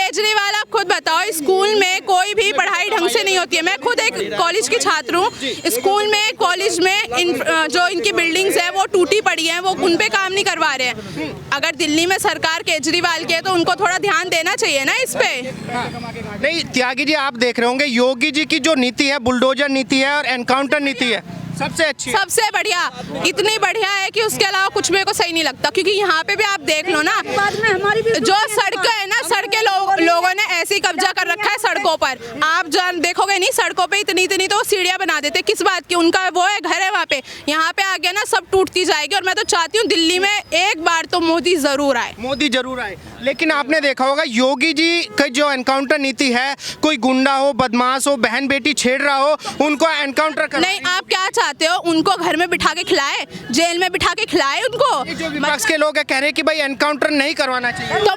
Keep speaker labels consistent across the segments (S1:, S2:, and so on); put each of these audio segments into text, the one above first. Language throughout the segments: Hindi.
S1: केजरीवाल आप खुद बताओ, स्कूल में कोई भी पढ़ाई ढंग से नहीं होती है। मैं खुद एक कॉलेज की छात्र हूँ। स्कूल में, कॉलेज में जो इनकी बिल्डिंग्स है वो टूटी पड़ी हैं, वो उन पे काम नहीं करवा रहे हैं। अगर दिल्ली में सरकार केजरीवाल की है तो उनको थोड़ा ध्यान देना चाहिए ना इस पे।
S2: नहीं त्यागी जी, आप देख रहे होंगे योगी जी की जो नीति है, बुलडोजर नीति है और एनकाउंटर नीति है, सबसे अच्छी,
S1: सबसे बढ़िया, इतनी बढ़िया है कि उसके अलावा कुछ मेरे को सही नहीं लगता। क्योंकि यहाँ पे भी आप देख लो ना, जो सड़कें है ना, सड़कें लोगों ने ऐसे ही कब्जा कर रखा है सड़कों पर। आप जान देखोगे नहीं, सड़कों पे इतनी तो सीढ़ियाँ बना देते, किस बात की? उनका वो है, घर है वहाँ पे। यहाँ पे आ गया ना, सब टूटती जाएगी। और मैं तो चाहती हूँ दिल्ली में एक बार तो मोदी जरूर आए,
S2: मोदी जरूर आए। लेकिन आपने देखा होगा योगी जी की जो एनकाउंटर नीति है, कोई गुंडा हो, बदमाश हो, बहन बेटी छेड़ रहा हो, उनको एनकाउंटर कर।
S1: नहीं, आप क्या चाहते हो? उनको घर में बिठा के खिलाए, जेल में बिठा के खिलाए उनको?
S2: जो विपक्ष के लोग कह रहे हैं कि भाई एनकाउंटर नहीं करवाना चाहिए,
S1: तो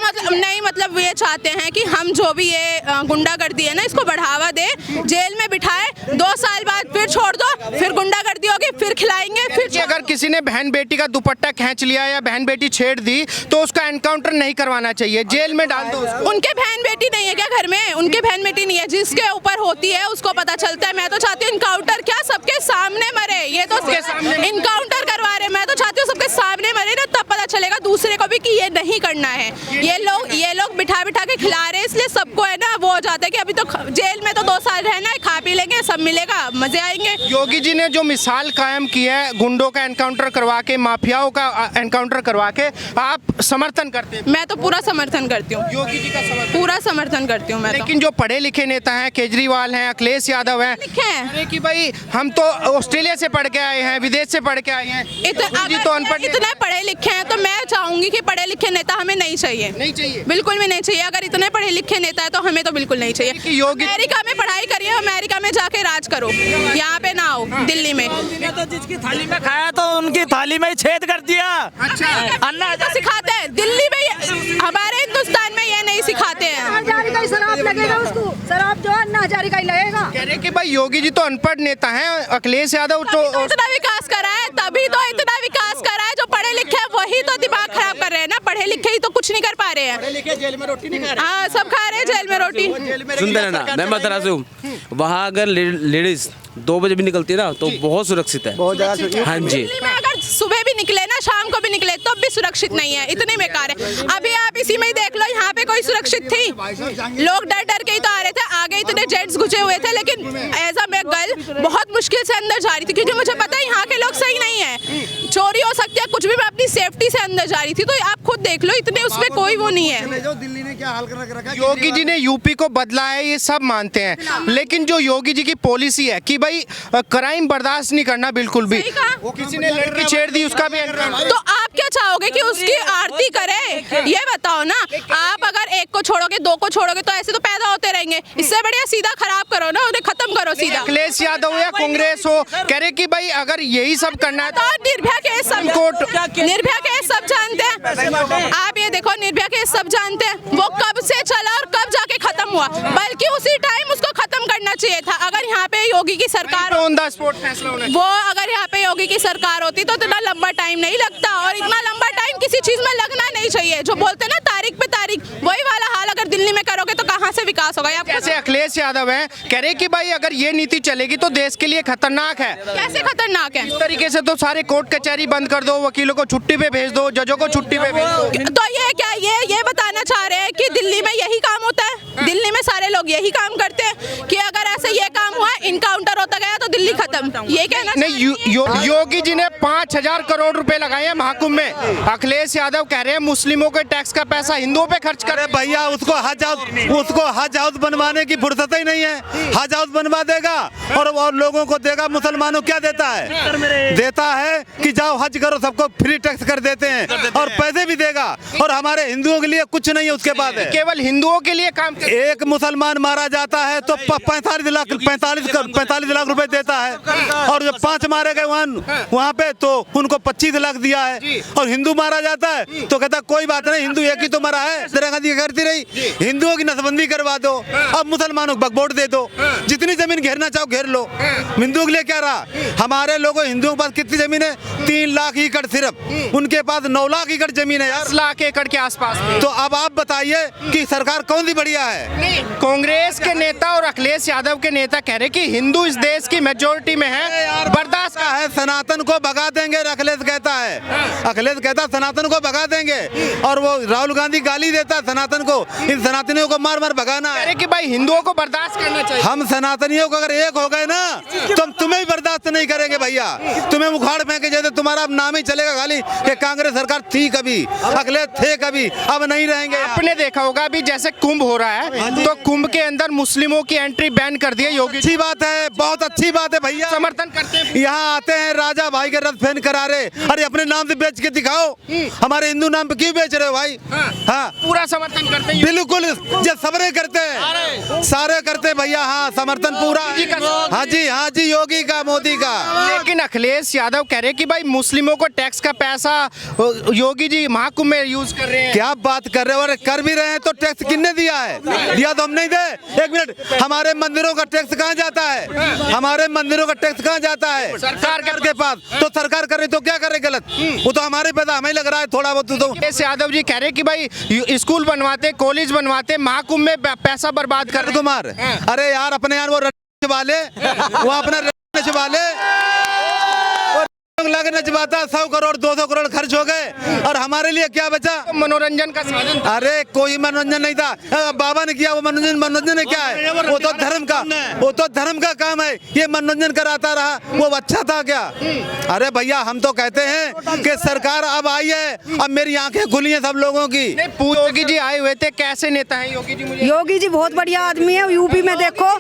S1: मतलब ये चाहते हैं कि हम जो भी ये गुंडागर्दी है ना, इसको बढ़ावा दे, जेल में बिठाए, 2 साल बाद फिर छोड़ दो, फिर गुंडागर्दी होगी, फिर खिलाएंगे, फिर
S2: अगर किसी ने बहन बेटी का दुपट्टा खींच लिया या बहन बेटी छेड़ दी तो उसका एनकाउंटर नहीं करवाना चाहिए, जेल में डाल दो उसको।
S1: उनके बहन बेटी नहीं है क्या घर में? उनके बहन बेटी नहीं है, जिसके ऊपर होती है उसको पता चलता है। मैं तो चाहती हूँ इनकाउंटर क्या सबके सामने मरे, ये तो इनकाउंटर करवा रहे। मैं तो चाहती हूँ सबके सामने मरे ना, तब पता चलेगा दूसरे को भी कि ये नहीं करना है। ये लोग बिठा के खिला रहे हैं, इसलिए सबको है ना वो हो जाता है कि अभी तो जेल में तो 2 साल रहना है, खा पी लेंगे, सब मिलेगा, मजे आएंगे।
S2: योगी जी ने जो मिसाल कायम की है, गुंडों का एनकाउंटर करवा के, माफियाओं का एनकाउंटर करवा के, आप समर्थन करते हैं?
S1: मैं तो पूरा समर्थन करती हूँ,
S2: योगी जी का समर्थन,
S1: पूरा समर्थन करती हूँ मैं।
S2: लेकिन जो पढ़े लिखे नेता हैं, केजरीवाल हैं, अखिलेश यादव हैं,
S1: लिखे
S2: कि भाई हम तो ऑस्ट्रेलिया से पढ़ के आए हैं, विदेश से पढ़ के आए हैं,
S1: इतने पढ़े लिखे हैं तो मैं चाहूंगी कि पढ़े लिखे नेता हमें नहीं चाहिए, बिल्कुल भी नहीं चाहिए। अगर इतने पढ़े लिखे नेता है तो हमें तो बिल्कुल नहीं चाहिए। योगी अमेरिका में पढ़ाई करिए, अमेरिका में जाके राज करो, यहाँ पे ना आओ दिल्ली में।
S3: तो जिसकी थाली में खाया तो उनकी थाली में ही छेद कर दिया।
S2: अच्छा,
S1: अन्ना तो सिखाते हैं दिल्ली में, हमारे हिंदुस्तान में ये नहीं सिखाते हैं।
S4: शराब लगेगा उसको, शराब जो है 1000 का ही लगेगा।
S2: कह रहे कि भाई योगी जी तो अनपढ़ नेता हैं, अखिलेश यादव तो
S1: इतना विकास करा है, तभी तो इतना विकास करा है। जो पढ़े लिखे हैं वही तो दिमाग खराब कर रहे हैं ना, पढ़े लिखे ही तो कुछ नहीं कर पा रहे हैं।
S3: पढ़े लिखे जेल में रोटी नहीं खा रहे।
S1: हाँ, सब खा रहे हैं जेल में रोटी।
S5: सुनते हैं ना, मैं बता रहा हूँ, वहाँ अगर लेडीज 2 बजे भी निकलती है ना तो बहुत सुरक्षित है, बहुत ज्यादा। हाँ जी,
S1: अगर सुबह भी निकले ना, शाम को भी निकले तब भी सुरक्षित नहीं है, इतनी बेकार है। अभी आप इसी में ही देख लो, यहाँ पे कोई सुरक्षित थी? लोग डर के ही तो आ रहे थे, आगे इतने जेंट्स घुसे हुए थे, लेकिन एज अ मैं गर्ल बहुत मुश्किल से अंदर जा रही थी, क्योंकि मुझे पता है यहाँ के लोग सही नहीं है, चोरी हो सकती है, कुछ भी। मैं अपनी सेफ्टी से अंदर जा रही थी, तो आप खुद देख लो, इतने उसमें कोई वो नहीं है।
S6: दिल्ली ने क्या हाल कर रखा है।
S2: योगी जी ने यूपी को बदला है, ये सब मानते हैं, लेकिन जो योगी जी की पॉलिसी है कि भाई क्राइम बर्दाश्त नहीं करना बिल्कुल भी, वो किसी ने लड़की छेड़ दी उसका भी
S1: तो आप क्या चाहोगे कि उसकी आरती करे? ये बताओ ना। आप अगर एक को छोड़ोगे, 2 को छोड़ोगे तो ऐसे तो पैदा होते रहेंगे। इससे बढ़िया सीधा खराब करो ना, उन्हें खत्म करो सीधा।
S2: अखिलेश यादव या कांग्रेस हो, कह रहे कि भाई अगर यही सब करना है
S1: तो निर्भया केस सब जानते हैं। आप ये देखो, निर्भया केस सब जानते हैं, वो कब से चला और कब जाके खत्म हुआ, बल्कि उसी टाइम उसको खत्म करना चाहिए था। अगर यहाँ पे योगी की सरकार,
S2: ऑन द स्पॉट फैसला होना चाहिए।
S1: वो अगर यहाँ पे योगी की सरकार होती तो इतना लंबा टाइम नहीं लगता, और इतना लंबा टाइम किसी चीज में लगना नहीं चाहिए। जो बोलते ना तारीख पे तारीख, वही वाला हाल अगर दिल्ली में करोगे तो कहाँ से विकास होगा? आप
S2: जैसे अखिलेश यादव हैं, कह रहे कि भाई अगर ये नीति चलेगी तो देश के लिए खतरनाक है।
S1: कैसे खतरनाक है?
S2: इस तरीके से तो सारे कोर्ट कचहरी बंद कर दो, वकीलों को छुट्टी पे भेज दो, जजों को छुट्टी पे भेज दो।
S1: तो ये क्या ये बताना चाह रहे हैं कि दिल्ली में यही काम होता है? दिल्ली में सारे लोग यही काम करते हैं कि अगर ऐसे ये काम हुआ, इनकाउंटर होता गया तो दिल्ली खत्म, ये कहना
S2: नहीं। योगी जी ने 5000 करोड़ रुपए लगाए हैं महाकुंभ में। अखिलेश यादव कह रहे हैं मुस्लिमों के टैक्स का पैसा हिंदुओं पे खर्च कर।
S6: भैया उसको हज हाउस बनवाने की फुर्सत ही नहीं है। हज हाउस बनवा देगा और लोगों को देगा। मुसलमानों क्या देता है कि जाओ हज करो, सबको फ्री टैक्स कर देते हैं और पैसे भी देगा, और हमारे हिंदुओं के लिए कुछ नहीं है। उसके बाद
S2: केवल हिंदुओं के लिए काम।
S6: एक मुसलमान मारा जाता है तो 45 लाख रुपए देता करता है, और जब 5 मारे गए वहाँ पे तो उनको 25 लाख दिया है, और हिंदू मारा जाता है तो कहता कोई बात नहीं, हिंदू एक ही तो मरा है, इंदिरा गांधी करती रही, हिंदुओं की नसबंदी करवा दो, अब मुसलमानों को वोट दे दो, जितनी जमीन घेरना चाहो घेर लो। हिंदुओं के लिए क्या रहा? हमारे लोगों हिंदुओं के पास कितनी जमीन है? 3 लाख एकड़ सिर्फ, उनके पास 9 लाख एकड़ जमीन है यार,
S2: 10 लाख एकड़ के आसपास में।
S6: तो अब आप बताइए कि सरकार कौन सी बढ़िया है?
S2: कांग्रेस के नेता और अखिलेश यादव के नेता कह रहे कि हिंदू इस देश की मेजोरिटी में है, बर्दाश्त
S6: का है, सनातन को भगा देंगे, अखिलेश कहता है, अखिलेश कहता सनातन को भगा देंगे, और वो राहुल गांधी गाली देता सनातन को, इन सनातनियों को मार मार भगाना है।
S2: कि भाई हिंदुओं को बर्दाश्त करना चाहिए।
S6: हम सनातनियों को अगर एक हो गए ना तो हम तुम्हें भी बर्दाश्त नहीं करेंगे भैया, तुम्हें उखाड़ फेंके जैसे तुम्हारा नाम ही चलेगा खाली कि कांग्रेस सरकार थी कभी, अखिलेश थे कभी, अब नहीं रहेंगे।
S2: आपने देखा होगा अभी जैसे कुंभ हो रहा है तो कुंभ के अंदर मुस्लिमों की एंट्री बैन कर दी है योगी।
S6: अच्छी बात है, बहुत अच्छी बात है भैया,
S2: समर्थन करते हैं।
S6: यहाँ आते हैं राजा भाई के रथ फैन करा रहे, अरे अपने नाम से बेच के दिखाओ, हमारे हिंदू नाम पे क्यों बेच रहे हो भाई? हाँ
S2: पूरा समर्थन करते हैं,
S6: बिल्कुल, ये सबरे करते हैं, सारे करते हैं भैया, हाँ समर्थन पूरा, हाँ जी योगी का, मोदी का।
S2: लेकिन अखिलेश यादव कह रहे कि भाई मुस्लिमों को टैक्स का पैसा योगी जी महाकुंभ में यूज कर रहे हैं।
S6: क्या बात कर रहे हो? अरे कर भी रहे हैं तो टैक्स किसने दिया है? दिया तो हम नहीं दे। एक मिनट, हमारे मंदिरों का टैक्स कहाँ जाता है? हमारे मंदिरों का टैक्स कहाँ जाता है? सरकार के पास। तो सरकार कर रही तो क्या करे गलत? वो तो हमारे पैसा हमें लग रहा है थोड़ा बहुत। तो
S2: अखिलेश यादव जी कह रहे कि भाई स्कूल बनवाते, कॉलेज बनवाते, महाकुंभ में पैसा बर्बाद कर रहे।
S6: कुमार, अरे यार अपने यार वो वाले, वो अपना वाले लग नचवाता, 100 करोड़ 200 करोड़ खर्च हो गए, और हमारे लिए क्या बचा?
S2: मनोरंजन का साधन।
S6: अरे कोई मनोरंजन नहीं था, बाबा ने किया वो मनोरंजन है क्या है? वो तो धर्म का, वो तो धर्म का काम है, ये मनोरंजन कराता रहा, वो अच्छा था क्या? अरे भैया हम तो कहते हैं कि सरकार अब आई है, अब मेरी आंखें खुली हैं सब लोगों की।
S2: योगी जी आए हुए थे, कैसे नेता है योगी जी? मुझे
S4: योगी जी बहुत बढ़िया आदमी है, यूपी में देखो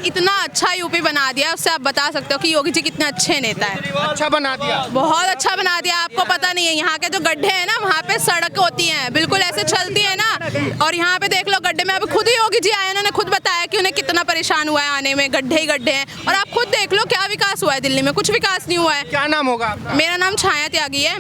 S1: इतना अच्छा यूपी बना दिया, उससे आप बता सकते हो कि योगी जी कितने अच्छे नेता है।
S2: अच्छा बना दिया,
S1: बहुत अच्छा बना दिया। आपको पता नहीं है यहाँ के जो गड्ढे हैं ना, वहाँ पे सड़क होती हैं, बिल्कुल ऐसे चलती है ना, और यहाँ पे देख लो गड्ढे में, अभी खुद ही योगी जी आए, उन्होंने खुद बताया कि उन्हें कितना परेशान हुआ है आने में, गड्ढे ही गड्ढे हैं। और आप खुद देख लो क्या विकास हुआ है दिल्ली में, कुछ विकास नहीं हुआ है।
S2: क्या नाम होगा आपका?
S1: मेरा नाम छाया त्यागी है।